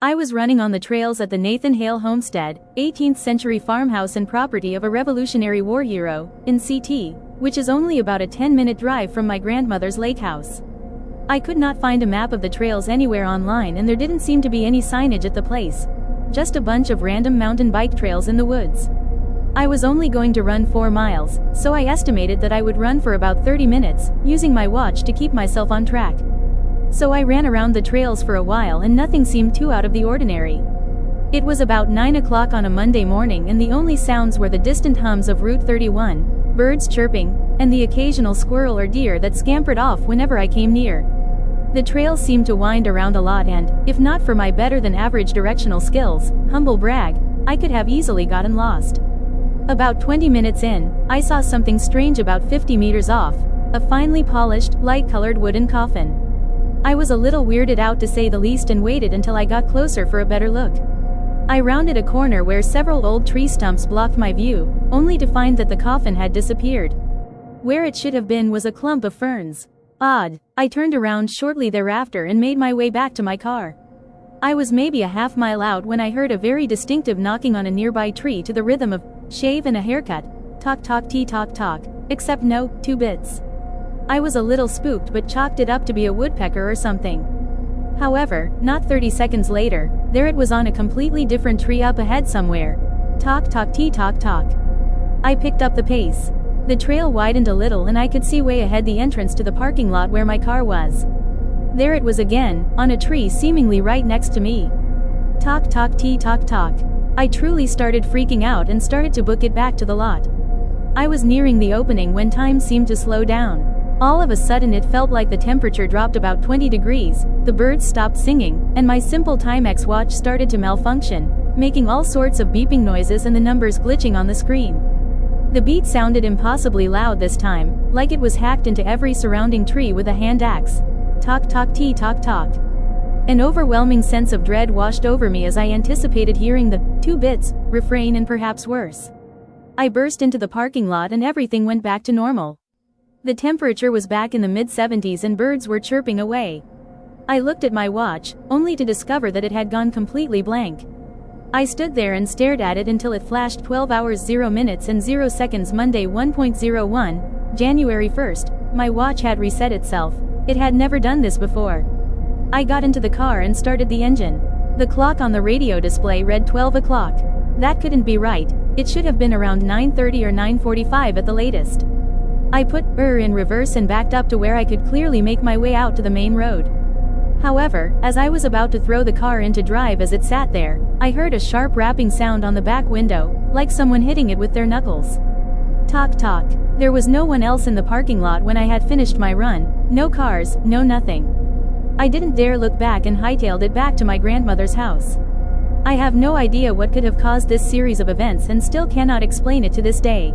I was running on the trails at the Nathan Hale Homestead, 18th century farmhouse and property of a Revolutionary War hero, in CT, which is only about a 10-minute drive from my grandmother's lake house. I could not find a map of the trails anywhere online, and there didn't seem to be any signage at the place. Just a bunch of random mountain bike trails in the woods. I was only going to run 4 miles, so I estimated that I would run for about 30 minutes, using my watch to keep myself on track. So I ran around the trails for a while and nothing seemed too out of the ordinary. It was about 9 o'clock on a Monday morning, and the only sounds were the distant hums of Route 31, birds chirping, and the occasional squirrel or deer that scampered off whenever I came near. The trails seemed to wind around a lot, and, if not for my better than average directional skills, humble brag, I could have easily gotten lost. About 20 minutes in, I saw something strange about 50 meters off, a finely polished, light-colored wooden coffin. I was a little weirded out to say the least and waited until I got closer for a better look. I rounded a corner where several old tree stumps blocked my view, only to find that the coffin had disappeared. Where it should have been was a clump of ferns. Odd. I turned around shortly thereafter and made my way back to my car. I was maybe a half mile out when I heard a very distinctive knocking on a nearby tree to the rhythm of "shave and a haircut, talk talk tea talk talk," except no 2 bits. I was a little spooked but chalked it up to be a woodpecker or something. However, not 30 seconds later, there it was on a completely different tree up ahead somewhere. Talk talk tea talk talk. I picked up the pace. The trail widened a little and I could see way ahead the entrance to the parking lot where my car was. There it was again, on a tree seemingly right next to me. Talk talk tea talk talk. I truly started freaking out and started to book it back to the lot. I was nearing the opening when time seemed to slow down. All of a sudden it felt like the temperature dropped about 20 degrees, the birds stopped singing, and my simple Timex watch started to malfunction, making all sorts of beeping noises and the numbers glitching on the screen. The beat sounded impossibly loud this time, like it was hacked into every surrounding tree with a hand axe. Talk talk tea talk talk. An overwhelming sense of dread washed over me as I anticipated hearing the 2 bits refrain and perhaps worse. I burst into the parking lot and everything went back to normal. The temperature was back in the mid-70s and birds were chirping away. I looked at my watch, only to discover that it had gone completely blank. I stood there and stared at it until it flashed 12 hours 0 minutes and 0 seconds Monday 1.01, January 1st, my watch had reset itself. It had never done this before. I got into the car and started the engine. The clock on the radio display read 12 o'clock. That couldn't be right, it should have been around 9:30 or 9:45 at the latest. I put in reverse and backed up to where I could clearly make my way out to the main road. However, as I was about to throw the car into drive as it sat there, I heard a sharp rapping sound on the back window, like someone hitting it with their knuckles. Talk talk. There was no one else in the parking lot when I had finished my run, no cars, no nothing. I didn't dare look back and hightailed it back to my grandmother's house. I have no idea what could have caused this series of events and still cannot explain it to this day.